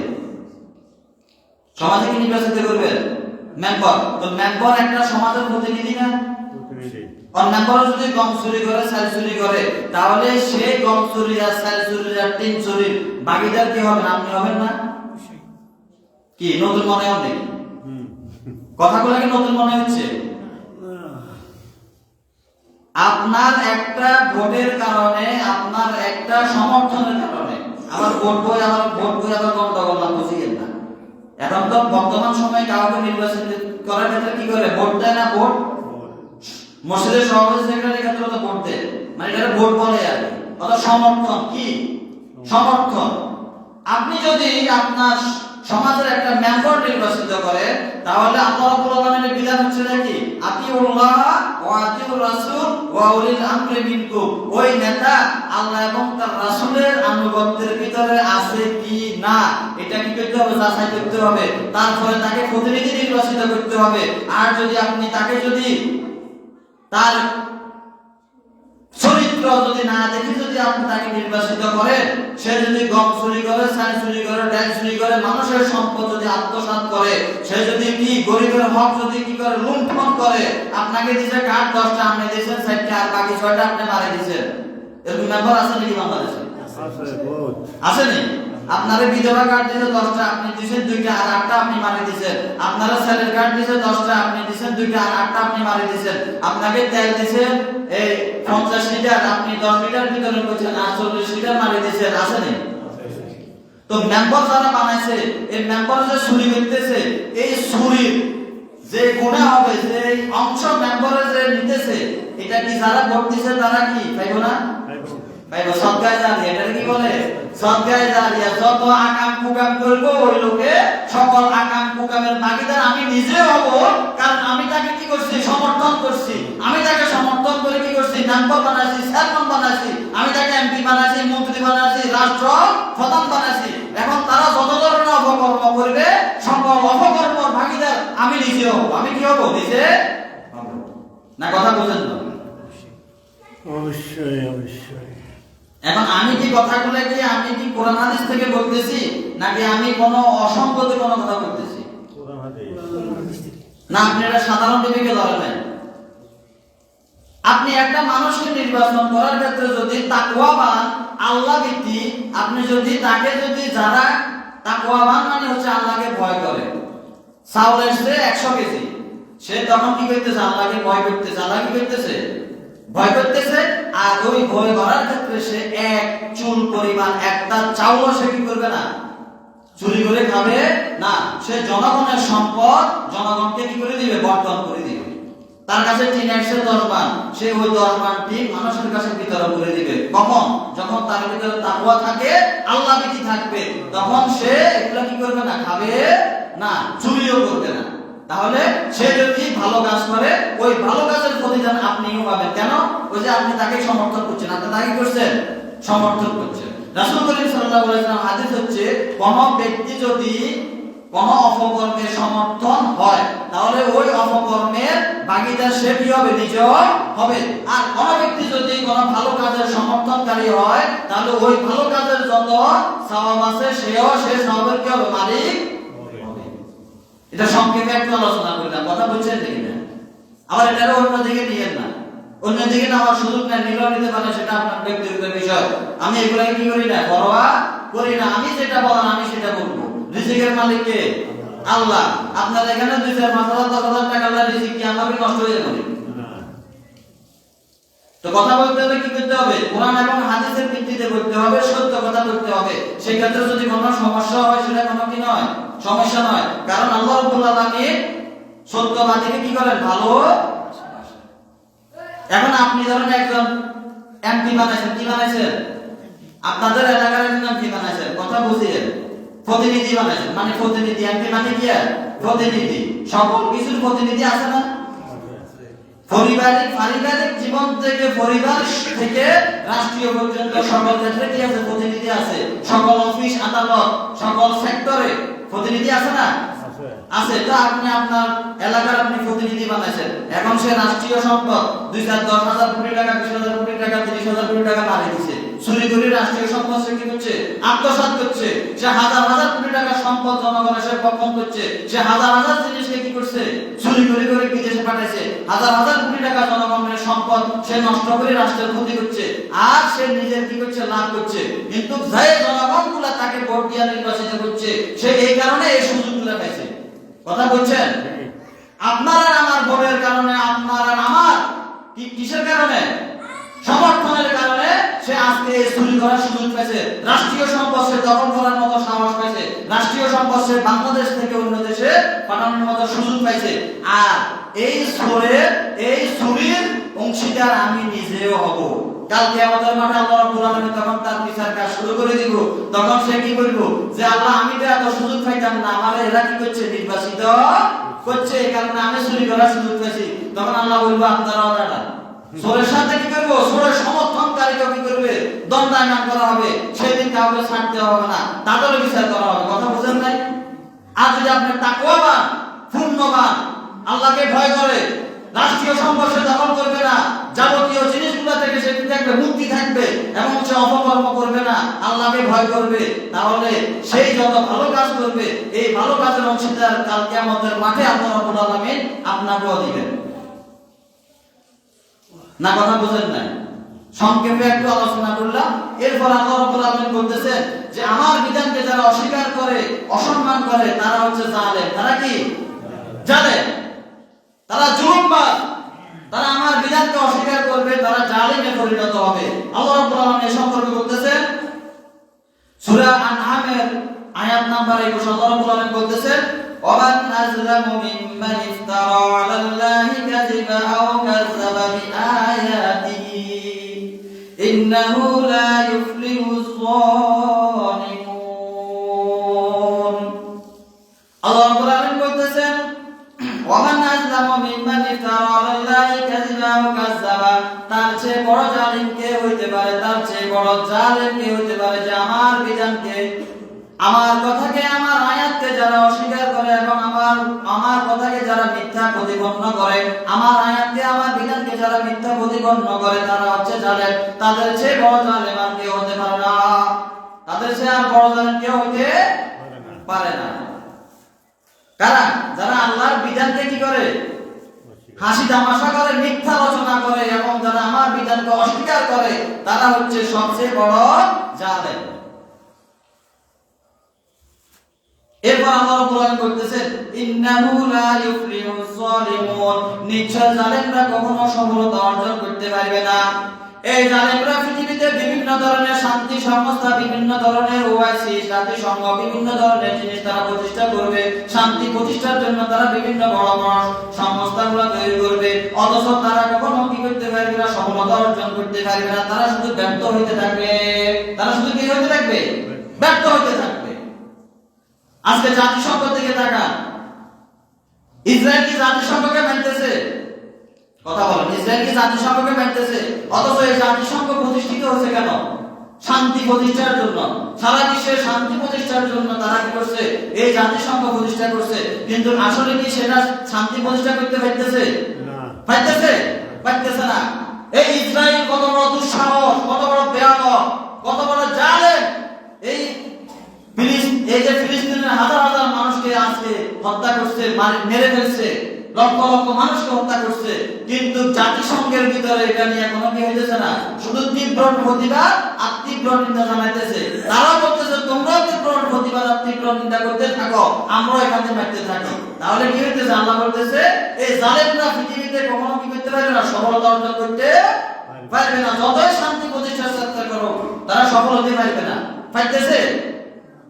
[SPEAKER 1] সমাজে কি নির্বাচিত করবেন? মেম্বার। তো মেম্বার একটা সমাজের প্রতিনিধি না? আর মেম্বার যদি গম চুরি করে, চাল চুরি করে, তাহলে সেই গম চুরি আর চাল চুরি আর টিন চুরির ভাগীদার কি হবেন? আপনি হবেন না? কি নতুন মনে হয় নাকি? কথাগুলো কি নতুন মনে হচ্ছে? আপনার একটা ভোটের কারণে, আপনার একটা সমর্থনের কারণে আবার ভোট বই আবার গন্ডগোল না বুঝিয়েন না। এখন তো বর্তমান সময়ে কাউকে নির্বাচিত করার ক্ষেত্রে কি করে, ভোট দেয় না? ভোট মসজিদের সভাপতি সেক্রেটারি ক্ষেত্রে তো ভোট দেয়, মানে এটা ভোট বলে আর কি, অথবা সমর্থন। কি সমর্থন? আপনি যদি আপনার সমাজের একটা মেম্বার নির্বাচিত করে, তাহলে আল্লাহ রাব্বুল আলামিনের বিধান হচ্ছে নাকি আতিউল্লাহ ওয়া আতিউর রাসূল ওয়া উলিল আমরি মিনকুম। ওই নেতা আল্লাহ এবং তার রাসূলের আনুগত্যের ভিতরে আছে কি না, এটা কি করতে হবে? যাচাই করতে হবে। তারপরে তাকে প্রতিনিধি নির্বাচিত করতে হবে। আর যদি আপনি তাকে যদি তার চরিত্র যদি না দেখে যদি আপনি তাকে নির্বাচিত করেন, সে যদি গম চুরি করে, ছাই চুরি করে, ডাল চুরি করে, মানুষের সম্পদ যদি আত্মসাৎ করে, সে যদি কি গরিবের হক যদি কি করে লুণ্ঠন করে, আপনাকে দিছে কার্ড 10টা, আপনি দিয়েছেন 4টা, আর বাকি 6টা আপনি মারি দিয়েছেন, এরকম ব্যাপার আছে নাকি বাংলাদেশে? আছে নি? আপনারে বিধবা কার্ড দিছে 10টা, আপনি দিয়েছেন 2টা, আর 8টা আপনি মারি দিয়েছেন। আপনারা স্যালারি কার্ড দিছে 10টা, আপনি দিয়েছেন 2টা, আর 8টা আপনি মারি দিয়েছেন। আপনাকে তেল দিয়েছেন এই 50 লিটার, আপনি 10 লিটার বিতরণ করেছেন, আর 40 লিটার মারি দিয়েছেন। আছে নি? তো মেম্বার যারা বানাইছে, এই মেম্বার যে চুরি করতেছে, এই চুরির যে গুনাহ হবে, যে অংশ মেম্বারে যে নিতেছে, এটা কি যারা ভোট দিছে তারা কি পাইবো না? পাইবো। সদকায়ে জারিয়া, এটা কি বলে? সদকায়ে জারিয়া। যত আকাম কুকাম করবো ওই লোকে সকল আকাম কুকামের ভাগীদার আমি নিজে হব, কারণ আমি তাকে কি করছি? সমর্থন করছি। আমি তাকে সমর্থন করে কি করছি? মেম্বার বানাইছি, চেয়ারম্যান বানাইছি, আমি তাকে এমপি বানাইছি, মন্ত্রী বানাইছি, রাষ্ট্র প্রধান বানাইছি। এখন তারা যত ধরনের অপকর্ম করবে, সকল অপকর্মর ভাগীদার আমি নিজে হব। আমি কি হব? নিজে হব। না কথা বুঝেন না?
[SPEAKER 2] অবশ্যই অবশ্যই।
[SPEAKER 1] এখন আমি কি কথাগুলো কি আমি কি কোরআন হাদিস থেকে বলতেছি, নাকি আমি কোনো অসঙ্গত কোনো কথা বলতেছি? না, আপনি এটা সাধারণ বিবেকে ধরেন। আপনি একটা মানুষকে নির্বাচন করার ক্ষেত্রে যদি তাকওয়াবান, আল্লাহ ভীতি, আপনি যদি তাকে যদি যারা তাকওয়াবান মানে হচ্ছে আল্লাহকে ভয় করে, চাউল এসছে 100 কেজি, সে তখন কি করতেছে? আল্লাহকে ভয় করতেছে। আল্লাহ কি করতেছে? ভয় করতেছে। আর ওই ভয় করার ক্ষেত্রে সে এক চুল পরিমাণ একটা চাউল সে কি করবে না? চুরি করে খাবে না। সে জনগণের সম্পদ জনগণকে কি করে দিবে? বন্টন করে দিবে। তার কাছে টিন আসছে 10 মান, সে ওই 10 মান টিন মানুষের কাছে বিতরণ করে দিবে। কখন? যখন তার ভিতরে তাকওয়া থাকে, আল্লাহ ভীতি থাকবে, তখন সে এগুলা কি করবে না? খাবে না, চুরিও করবে না। তাহলে সে যদি ভালো কাজ করে, ওই ভালো কাজের প্রতিদান আপনিও পাবেন। কেন? ওই যে আপনি তাকে সমর্থন করছেন, আপনি তাকে করছেন সমর্থন করছেন। রাসূল করিম সাল্লাল্লাহু আলাইহি ওয়াসাল্লাম হাদিস হচ্ছে, কোন ব্যক্তি যদি কোন অপকর্মের সমর্থন হয়, তাহলে ওই অপকর্মের ভাগীদার সে কি হবে? নিজেও হবে। আর কোন ব্যক্তি যদি কোন ভালো কাজের সমর্থনকারী হয়, তাহলে ওই ভালো কাজের যত সওয়াব আছে সেও সে সওয়াবের কি হবে? মালিক হবে। এটা সংক্ষেপে একটু আলোচনা করলাম, কথা বুঝছেন দেখি না? আবার এটারও অন্যদিকে নিয়েন না, অন্যদিকে নেওয়ার সুযোগ নেই, নিলেও নিতে পারে, সেটা আপনার ব্যক্তিগত বিষয়। আমি এগুলাকে কি করি না? পরোয়া করি না। আমি যেটা বলেন আমি সেটা বলবো। রিজিকের মালিক কে? আল্লাহ। আপনার এখানে 2-4-5,000 10,000 টাকা আল্লাহ রিজিক কি আমার নষ্ট হয়ে যাবে? তো কথা বলতে হলে কি করতে হবে? কোরআন এবং হাদিসের ভিত্তিতে করতে হবে, সত্য কথা বলতে হবে। সেই ক্ষেত্রে যদি কোনো সমস্যা হয়, সেটা কোনো কি নয়? সমস্যা নয়। কারণ আল্লাহ রাব্বুল আলামিন সত্যবাদীকে কি করেন? ভালো। এখন আপনি ধরেন একজন এমপি বানাইছেন, কি বানাইছেন? আপনাদের এলাকার একজন এমপি বানাইছেন, কথা বুঝিয়ে প্রতিনিধি বানাইছেন, মানে প্রতিনিধি। এমপি মানে কি? প্রতিনিধি। সকল কিছুর প্রতিনিধি আছে না? পারিবারিক জীবন থেকে পরিবার থেকে রাষ্ট্রীয় পর্যন্ত সকল ক্ষেত্রে কি আছে? প্রতিনিধি আছে। সকল অফিস আদালত সকল সেক্টরে প্রতিনিধি আছে না? আছে। তো আপনি আপনার এলাকার আপনি প্রতিনিধি বানাইছেন, এখন সে রাষ্ট্রীয় সম্পদ 2-10,000 কোটি টাকা, 20,000 কোটি টাকা, 30,000 কোটি টাকা মারি দিছে, চুরি করে রাষ্ট্রীয় সম্পদ সে কি করছে? আত্মসাৎ করছে। সে হাজার হাজার কোটি টাকা সম্পদ জনগণের সে বক্ষণ করছে। সে হাজার হাজার জিনিসকে কি করছে? চুরি করে বিদেশে পাঠাইছে। হাজার হাজার কোটি টাকা জনগণের সম্পদ সে নষ্ট করে রাষ্ট্রের ক্ষতি করছে, আর সে নিজের কি করছে? লাভ করছে। কিন্তু যে জনগণগুলা তাকে ভোট দিয়ে নির্বাচিত করছে, সে এই কারণে এই সুযোগগুলো পাইছে। কথা বলছেন? আপনার আর আমার ভোটের কারণে আপনার আর আমার কিসের কারণে? সমর্থনের কারণে সে আজকে চুরি করার সুযোগ পেয়েছে, রাষ্ট্রীয় সম্পদ সে দখল করার মতো সাহস পাইছে, রাষ্ট্রীয় সম্পদ সে বাংলাদেশ থেকে অন্য দেশে পাঠানোর মতো সুযোগ পাইছে। আর এই চুরির অংশীদার আমি নিজেও হব। কালকে আমাদের মাঠে আল্লাহ রাব্বুল আলামিন তখন তার বিচার কাজ শুরু করে দিব। তখন সে কি বলবো? যে আল্লাহ, আমি তো এত সুযোগ পাইতাম না, আমার এরা কি করছে? নির্বাচিত করছে, এই কারণে আমি চুরি করার সুযোগ পেয়েছি। তখন আল্লাহ বলবো, আপনারাও দাঁড়ান। চোরের সাথে কি করবো? চোরের সমর্থনকারীকে কি করবে? দণ্ডায়মান করা হবে। সেদিন কাউকে ছাড় দেওয়া হবে না, তাদেরও বিচার করা হবে। কথা বুঝেন নাই? আর যদি আপনি তাকওয়াবান, পুণ্যবান, আল্লাহকে ভয় করে, রাষ্ট্রীয় সম্পদ সে দখল করবে না, যাবতীয় জিনিসগুলো থেকে সে থাকবে, মুক্তি থাকবে, এবং সে অপকর্ম করবে না, আল্লাহকে ভয় করবে, তাহলে সেই যত ভালো কাজ করবে, এই ভালো কাজের অংশীদার কাল কিয়ামতের মাঠে আল্লাহ রাব্বুল আলামিন আপনাকেও দিবেন। না কথা বুঝেন নাই? সংক্ষেপে একটু আলোচনা করলাম। এরপর আল্লাহ রাব্বুল আলামিন বলতেছেন যে আমার বিধানকে যারা অস্বীকার করে, অসম্মান করে, তারা হচ্ছে জালেম। তারা কি? জালেম। তারা জুলুমবাজ। তারা আমার বিধানকে অস্বীকার করবে, তারা জালিমে পরিণত হবে। আল্লাহ রাব্বুল আলামিন এই সম্পর্কে বলতেছেন সূরা আনআমের আয়াত নাম্বার 21। আল্লাহ রাব্বুল আলামিন বলতেছেন, وَمَنْ أَظْلَمُ مِمَّنِ افْتَرَى عَلَى اللَّهِ كَذِبًا أَوْ كَذَّبَ بِآيَاتِهِ إِنَّهُ لَا يُفْلِحُ الظَّالِمُونَ। আল্লাহ রাব্বুল আলামিন বলতেছেন, وَمَنْ أَظْلَمُ مِمَّنِ افْتَرَى عَلَى اللَّهِ كَذِبًا أَوْ كَذَّبَ। তার চেয়ে বড় জালিম কে হইতে পারে? তার চেয়ে বড় জালিম কে হইতে পারে যে আমার বিধানকে, আমার কথাকে, আমার আয়াতকে যারা অস্বীকার করে এবং আমার কথাকে যারা মিথ্যা প্রতিপন্ন করে, আমার আয়াতকে, আমার বিধানকে যারা মিথ্যা প্রতিপন্ন করে, তারা হচ্ছে জালেম। তাদের চেয়ে বড় জালেম আর কেউ হতে পারে না। তাদের চেয়ে আর বড় জালেম কেউ হতে পারে না। কারা? যারা আল্লাহর বিধানকে কি করে? হাসি তামাশা করে, মিথ্যা রচনা করে, এবং যারা আমার বিধানকে অস্বীকার করে, তারা হচ্ছে সবচেয়ে বড় জালেম। এরপর আল্লাহ রাব্বুল আলামিন বলতেছেন, ইন্নাহু লা ইউফলিহুজ যালিমুন। নিশ্চয় জালেমরা কখনো সফলতা অর্জন করতে পারবে না। এই জালেমরা পৃথিবীতে বিভিন্ন ধরনের শান্তি সংস্থা, বিভিন্ন ধরনের ওয়াইসি, জাতিসংঘ, বিভিন্ন ধরনের জিনিস তারা প্রতিষ্ঠা করবে। শান্তি প্রতিষ্ঠার জন্য তারা বিভিন্ন বড় বড় সংস্থাগুলো তৈরি করবে, অথচ তারা কখনো কি করতে পারবে না? সফলতা অর্জন করতে পারবে না। তারা শুধু ব্যর্থ হইতে থাকবে। তারা শুধু কি হইতে থাকবে? ব্যর্থ হইতে থাকবে। আজকে জাতিসংঘ থেকে তাকান, ইসরায়েল কি জাতিসংঘকে মানতেছে? কথা বলেন, ইসরায়েল কি জাতিসংঘকে মানতেছে? অথচ এই জাতিসংঘ প্রতিষ্ঠিত হয়েছে কেন? শান্তি প্রতিষ্ঠার জন্য। সারা বিশ্বের শান্তি প্রতিষ্ঠার জন্য তারা কি করছে? এই জাতিসংঘ প্রতিষ্ঠা করছে। কিন্তু আসলে কি সেটা শান্তি প্রতিষ্ঠা করতে পারতেছে? পারতেছে? পারতেছে না। এই ইসরায়েল কত বড় দুঃসাহস, কত বড় বেয়াদব, কত বড় জালেম! এই যে ফিলিস্তিনের হাজার হাজার মানুষকে আজকে হত্যা করছে, মেরে ফেলছে, লক্ষ লক্ষ মানুষকে হত্যা করছে, কিন্তু জাতিসংঘের ভিতরে এটা নিয়ে কোনো কি হইতেছে না। শুধু তীব্র প্রতিবাদ আর তীব্র নিন্দা জানাইতেছে। তারা বলতেছে তোমরাও তীব্র প্রতিবাদ আর তীব্র নিন্দা করতে থাকো, আমরাও এখানে মারতে থাকি। তাহলে কি হইতেছে? আল্লাহ বলতেছে এই জালেমরা পৃথিবীতে কখনো কি করতে পারবে না? সফলতা অর্জন করতে পারবে না। যতই শান্তি প্রতিষ্ঠার চেষ্টা করো, তারা সফল হতে পারবে না। পাইতেছে?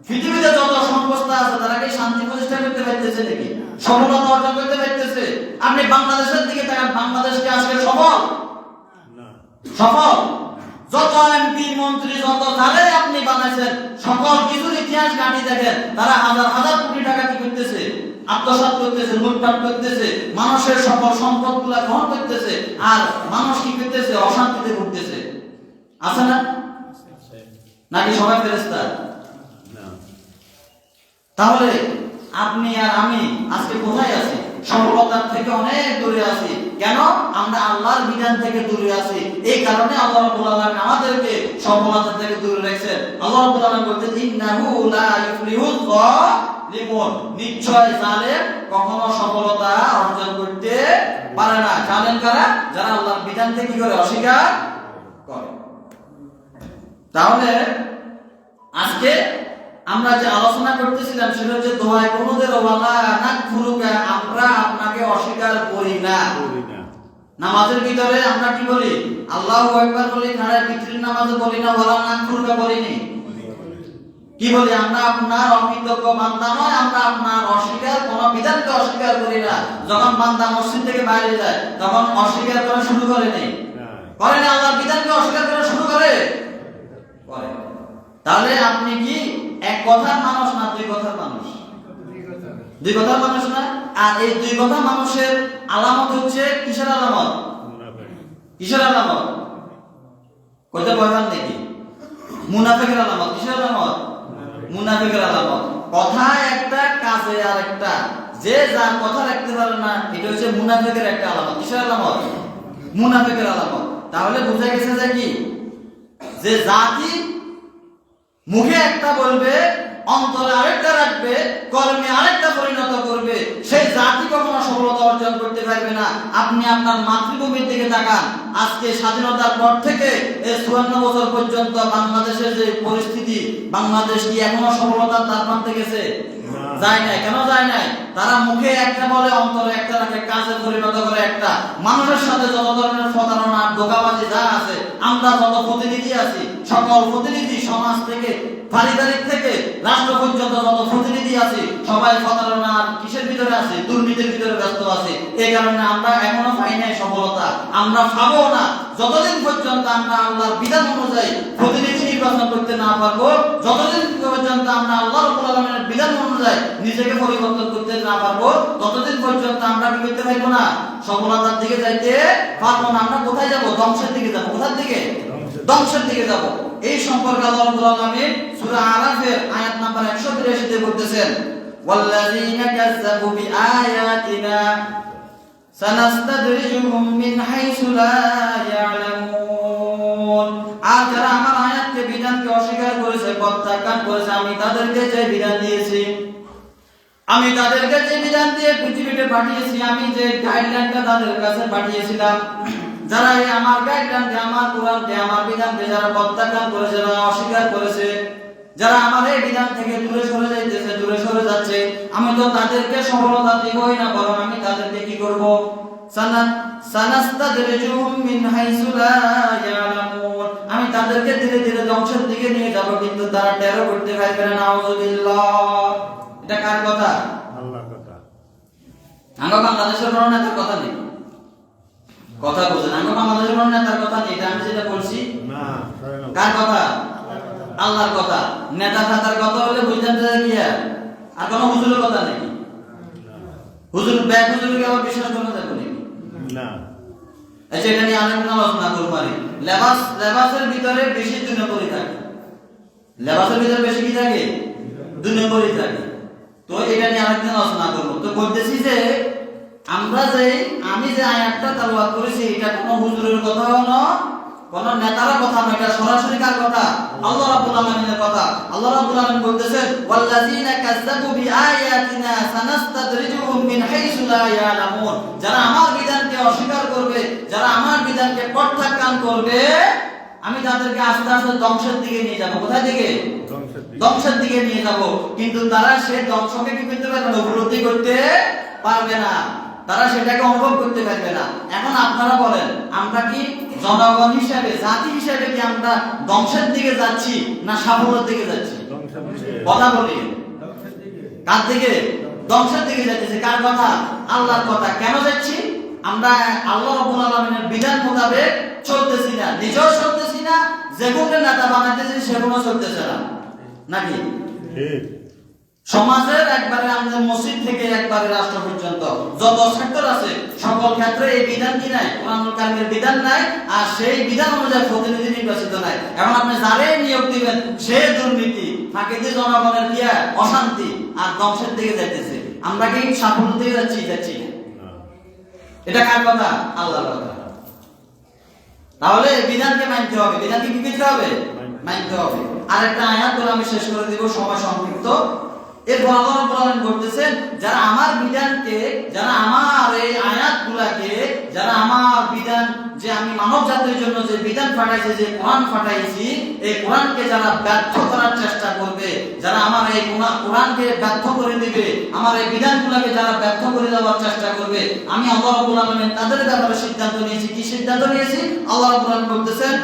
[SPEAKER 1] পৃথিবীতে যত সংস্থা আছে তারা কি শান্তি প্রতিষ্ঠা করতে পারতেছে নাকি? সফলতা অর্জন করতে পারতেছে? আপনি বাংলাদেশের দিকে তাকান, বাংলাদেশ কি আজকে সফল? সফল? যত এমপি মন্ত্রী, যত যারাই আপনি বানাইছেন, সকল কিছুর ইতিহাস ঘাঁটি দেখেন, তারা হাজার হাজার কোটি টাকা কি করতেছে? আত্মসাৎ করতেছে, লুটপাট করতেছে, মানুষের সকল সম্পদগুলা গ্রহণ করতেছে, আর মানুষ কি করতেছে? অশান্তিতে ভুগতেছে। আছে না? নাকি সবাই ফেরেশতা? তাহলে আপনি আর আমি আজকে কোথায় আছি? সফলতার থেকে অনেক দূরে আছি। কেন? আমরা আল্লাহর বিধান থেকে দূরে আছি। এই কারণে আল্লাহ রাব্বুল আলামিন আমাদেরকে সফলতা থেকে দূরে রাখছেন। আল্লাহ রাব্বুল আলামিন বলতেন, ইন্নাহু লা ইউফলিহুজ যালিমুন। নিশ্চয় জালেম কখনো সফলতা অর্জন করতে পারে না। জালেম কারা? যারা আল্লাহর বিধান থেকে কি করে? অস্বীকার করে। তাহলে আজকে আমরা যে আলোচনা করতেছিলাম সেটা হচ্ছে দোয়ায় কোনদের ওয়ালা নাকফুরুকা, আমরা আপনাকে অস্বীকার করি না। নামাজের ভিতরে আমরা কি বলি? আল্লাহু আকবার বলি, খাড়ায় বিতরির নামাজে বলি না, ওয়ালা নাকুরবা বলিনি। কি বলি? আমরা আপনার অকৃতজ্ঞ বান্দা নয়, আমরা আপনার অস্বীকার কোন বিধানকে অস্বীকার করি না। যখন বান্দা মসজিদ থেকে বাইরে যায় তখন অস্বীকার করা শুরু করে নেই, করে না? আল্লাহর বিধানকে অস্বীকার করা শুরু করে। তাহলে আপনি কি এক কথার মানুষ না দুই কথার মানুষ? দুই কথার মানুষ না? আর এই দুই কথা মানুষের আলামত হচ্ছে কিসের আলামত? কিসের আলামত? কইতে বলবেন নাকি? মুনাফিকের আলামত। কিসের আলামত? মুনাফিকের আলামত। কথা একটা, কাজে আর একটা। যে যার কথা রাখতে পারে না, এটা হচ্ছে মুনাফিকের একটা আলামত। কিসের আলামত? মুনাফিকের আলামত। তাহলে বোঝা গেছে যে কি, যে জাতি মুখে একটা বলবে, অন্তরে আরেকটা রাখবে, কর্মে আরেকটা পরিণত করবে, সেই জাতি কখনো সফলতা অর্জন করতে পারবে না। আপনি আপনার মাতৃভূমির দিকে তাকান। আজকে স্বাধীনতার পর থেকে এই 54 বছর পর্যন্ত বাংলাদেশের যে পরিস্থিতি, বাংলাদেশ কি এখনো সফলতার দ্বার প্রান্তে গেছে? যায় নাই। কেন যায় নাই? তারা মুখে একটা বলে, অন্তরে একটা রাখে, কাজে পরিণত করে একটা। মানুষের সাথে যত ধরনের প্রতারণা, ধোঁকাবাজি যা আছে, আমরা যত প্রতিনিধি আছি, সকল প্রতিনিধি, সমাজ থেকে পারিবারিক থেকে রাষ্ট্র পর্যন্ত যত প্রতিনিধি আছে, সবাই প্রতারণা কিসের ভিতরে আছে? দুর্নীতির ভিতরে ব্যস্ত আছে। এই কারণে আমরা এখনো পাই নাই সফলতা, আমরা পাবো না যতদিন পর্যন্ত আমরা আল্লাহর বিধান অনুযায়ী প্রতিনিধি নির্বাচন করতে না পারবো, যতদিন পর্যন্ত আমরা আল্লাহ রাব্বুল আলামিনের বিধান অনুযায়ী নিজেকে পরিবর্তন করতে না পারবো, ততদিন পর্যন্ত আমরা কি করতে পারবো না? সফলতার দিকে যাইতে পারবো না। আমরা কোথায় যাব? ধ্বংসের দিকে যাব। কোথার দিকে? ধ্বংসের দিকে যাব। এই সম্পর্কে আল্লাহ রাব্বুল আলামিন সূরা আরাফের আয়াত নাম্বার 183 তে বলতেছেন, ওয়াল্লাযীনা কাযযাবু বিআয়াতিনা সানাস্তাদরিজুহুম মিন হাইসু লা ইয়ালামুন। আর যারা আমার আয়াতকে, বিধানকে অস্বীকার করেছে, প্রত্যাখ্যান করেছে, আমি তাদেরকে যে বিধান দিয়েছি, আমি তাদেরকে যে বিধান দিয়ে পৃথিবীতে পাঠিয়েছি, আমি যে গাইডলাইনটা তাদের কাছে পাঠিয়েছিলাম, যারা এই আমার গাইডলাইনকে, আমার কোরআনকে, আমার বিধানকে যারা প্রত্যাখ্যান করেছে, যারা অস্বীকার করেছে, যারা আমার এই বিধান থেকে দূরে সরে যাইতেছে, দূরে সরে যাচ্ছে, আমি তো তাদেরকে সফলতা দিবই না, বরং আমি তাদেরকে কি করব? সানাস্তাদরিজুহুম মিন হাইসু লা ইয়ালামুন। আমি তাদেরকে ধীরে ধীরে ধ্বংসের দিকে নিয়ে যাব, কিন্তু তারা টেরও করতে পারবে না। নাউযুবিল্লাহ। এটা কার কথা?
[SPEAKER 2] আল্লাহর কথা।
[SPEAKER 1] আমরা বাংলাদেশের বড় নেতার কথা নেই, কথা বুঝেন। আমরা বাংলাদেশের বড় নেতার কথা নেই, এটা আমি যেটা বলছি
[SPEAKER 2] না,
[SPEAKER 1] কার কথা? আল্লাহর কথা। নেতা ফাতার কথা হলে বুঝতেন যে কি আর কোনো হুজুরের কথা নেই। হুজুর ব্যাগ হুজুরকে আবার বিশ্বাস করা যাবে নাকি?
[SPEAKER 2] না।
[SPEAKER 1] আচ্ছা, এটা নিয়ে আরেকদিন আলোচনা করব। লেবাসের ভিতরে বেশি 2 নম্বরই থাকে। লেবাসের ভিতরে বেশি কি থাকে? 2 নম্বরই থাকে। তো এটা নিয়ে আরেকদিন আলোচনা করব। তো বলতেছি যে আমি যে আয়াতটা তেলাওয়াত করেছি, এটা কোনো হুজুরের কথাও না, কোন নেতার কথা না, এটা সরাসরি কার কথা? আল্লাহ রাব্বুল আলামিনের কথা। আল্লাহ রাব্বুল আলামিন বলতেছেন, ওয়াল্লাযীনা কাযযাবু বিআয়াতিনা সানাস্তাদরিজুহুম মিন হাইসু লা ইয়ালামুন। যারা আমার বিধানকে অস্বীকার করবে, যারা আমার বিধানকে প্রত্যাখ্যান করবে, আমি তাদেরকে আস্তে আস্তে ধ্বংসের দিকে নিয়ে যাব। কোথায় দিকে? ধ্বংসের দিকে নিয়ে যাব। কিন্তু তারা সেই ধ্বংসকে কি করতে পারবে না? উপলব্ধি করতে পারবে না, তারা সেটাকে অনুভব করতে পারবে না। এখন আপনারা বলেন, আমরা কি জনগণ হিসেবে, জাতি হিসেবে কি আমরা ধ্বংসের দিকে যাচ্ছি না সাফল্যের দিকে যাচ্ছি? কথা বলি, কার দিকে? ধ্বংসের দিকে যাচ্ছি। কার কথা? আল্লাহর কথা। কেন যাচ্ছি? আমরা আল্লাহ রাব্বুল আলামিনের বিধান মোতাবেক চলতেছি না, নিজেও চলতেছি না, যেগুলো নেতা বানাইতেছি সেগুলো চলতেছে না, নাকি?
[SPEAKER 2] ঠিক।
[SPEAKER 1] সমাজের একবারে আমাদের মসজিদ থেকে একবারে রাষ্ট্র পর্যন্ত যত সেক্টর আছে, সকল ক্ষেত্রে এই বিধান কি নাই? কোরআনুল কারীমের বিধান নাই, আর সেই বিধান অনুযায়ী প্রতিনিধি নির্বাচিত নাই। এখন আপনি যারে নিয়োগ দিবেন সে দুর্নীতি, ফাঁকি দিয়ে জনগণের কি অশান্তি আর ধ্বংসের দিকে যাইতেছে। আমরা কি সাফল্য দিকে যাচ্ছি? এটা কার কথা? আল্লাহর কথা। তাহলে বিধানকে মানতে হবে। বিধানকে কি করতে হবে? মানতে হবে। আরেকটা আয়াত বলে আমি শেষ করে দিব, সময় সংক্ষিপ্ত। এরপর আল্লাহ রাব্বুল আলামিন বলতেছেন, যারা আমার বিধানকে, যারা আমার এই আয়াতগুলোকে, যারা আমার বিধান যে আমি মানব জাতির জন্য যে বিধান পাঠাইছি, যে কোরআন পাঠাইছি, এই কোরআনকে যারা ব্যর্থ করার চেষ্টা করবে, যারা আমার এই কোরআনকে ব্যর্থ করে দিবে, আমার এই বিধানগুলোকে যারা ব্যর্থ করে দেওয়ার চেষ্টা করবে, আমি আল্লাহ রাব্বুল আলামিন তাদের ব্যাপারে সিদ্ধান্ত নিয়েছি। কি সিদ্ধান্ত নিয়েছি? আল্লাহ রাব্বুল আলামিন বলতেছেন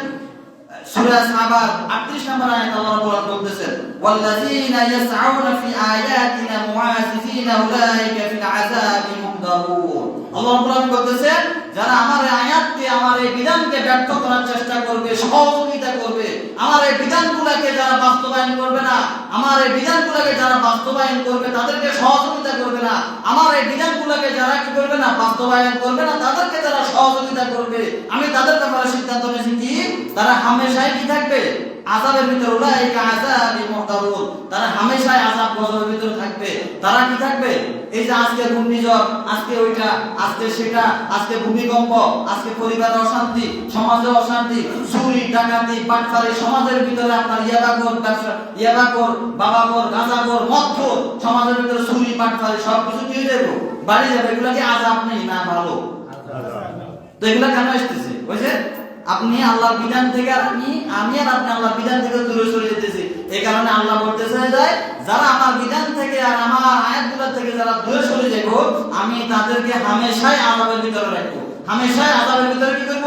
[SPEAKER 1] সূরা সাবার 38 নম্বর আয়াত আল্লাহ রাব্বুল আলামিন বলতেছেন, ওয়াল্লাযীনা ইয়াসআউনা ফি আয়াতিনা মুআসিসিনা উলাইকা ফিল আযাবি মুহদারুন। আল্লাহ রাব্বুল আলামিন বলতেছেন, যারা আমার এই আয়াতকে, আমার এই বিধানকে ব্যর্থ করার চেষ্টা করবে, সহযোগিতা করবে, আমার এই বিধানগুলোকে যারা বাস্তবায়ন করবে না, আমার এই বিধানগুলোকে যারা বাস্তবায়ন করবে তাদেরকে সহযোগিতা করবে না, আমার এই বিধানগুলোকে যারা কি করবে না, বাস্তবায়ন করবে না, তাদেরকে যারা সহযোগিতা করবে, আমি তাদের ব্যাপারে সিদ্ধান্ত নিয়েছি কি, তারা হামেশাই কি থাকবে? আযাবের ভিতর। উলাইকা আযাবি মুহদারুন, তারা হামেশাই আযাব গজবের ভিতর থাকবে। তারা কি থাকবে? এই যে আজকে ঘূর্ণিঝড়, আজকে ওইটা, আজকে সেটা, আজকে ভূমিকম্প, আজকে পরিবারে অশান্তি, সমাজে অশান্তি, চুরি ডাকাতি বাটপারি, সমাজের ভিতরে আপনার ইয়াবাখোর ব্যবসা, ইয়াবাখোর, বাবাখোর, গাঁজাখোর, মদখোর, সমাজের ভিতরে চুরি বাটপারি সবকিছু কি হয়ে যাবে? বাড়ি যাবে। এগুলা কি আযাব নেই না ভালো? তো এগুলা কেন আসতেছে? বুঝছে? আপনি আল্লাহর বিধান থেকে আর আমি আর আপনি আল্লাহর বিধান থেকে দূরে সরে যেতেছি। এই কারণে আল্লাহ বলতেছে যে যারা আমার বিধান থেকে আর আমার আয়াতগুলো থেকে যারা দূরে সরে যাব, আমি তাদেরকে হামেশাই আযাবের ভিতরে রাখবো, হামেশাই আযাবের ভিতরে কি করব?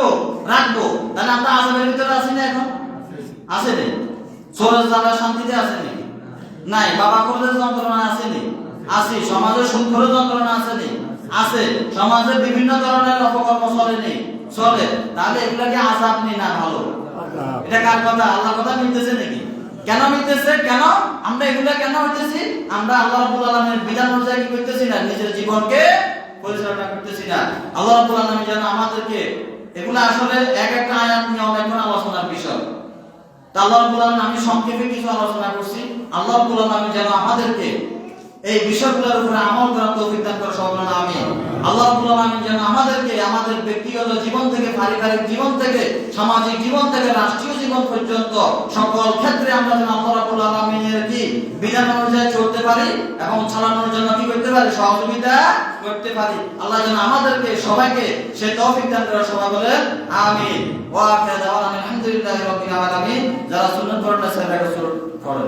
[SPEAKER 1] রাখবো। তাহলে আমরা আযাবের ভিতরে আছি না? এখন আছে না? সরজ জানা শান্তিতে আছে নাকি? নাই। বাবা কোলের যন্ত্রণা আছে নি? আছে। সমাজের সুখের যন্ত্রণা আছে নি? আছে। সমাজে বিভিন্ন ধরনের অপকর্ম চলে নেই? চলে। তাহলে এগুলাকে আযাব নেই না ভালো? এটা কার কথা? আল্লাহর কথা মিলতেছে নাকি? কেন মিলতেছে? কেন আমরা এগুলা কেন হইতেছি? আমরা আল্লাহ রাব্বুল আলামিনের বিধান অনুযায়ী কি করতেছি না? নিজের জীবনকে পরিচালনা করতেছি না। আল্লাহ রাব্বুল আলামিন যেন আমাদেরকে, এগুলা আসলে এক একটা আয়াত নিয়ে অনেকক্ষণ আলোচনার বিষয়। তা আল্লাহ রাব্বুল আলামিন, আমি সংক্ষেপে কিছু আলোচনা করছি। আল্লাহ রাব্বুল আলামিন যেন আমাদেরকে এই বিষয়গুলোর উপরে আমল করার তৌফিক দান করে সকলে আমিন। আল্লাহ রাব্বুল আলামিন যেন আমাদেরকে আমাদের ব্যক্তিগত জীবন থেকে, পারিবারিক জীবন থেকে, সামাজিক জীবন থেকে, রাষ্ট্রীয় জীবন পর্যন্ত সকল ক্ষেত্রে আমরা যেন আল্লাহ রাব্বুল আলামিনের কি বিধান অনুযায়ী চলতে পারি এবং চালানোর জন্য কি করতে পারি? সহযোগিতা করতে পারি। আল্লাহ যেন আমাদেরকে সবাইকে সে তৌফিক দান করে। সবাই বলেন আমিন। ওয়া আখিরু দাওয়ানা আলহামদুলিল্লাহি রাব্বিল আলামিন। যারা সুন্নাত পড়েন না সেটা করে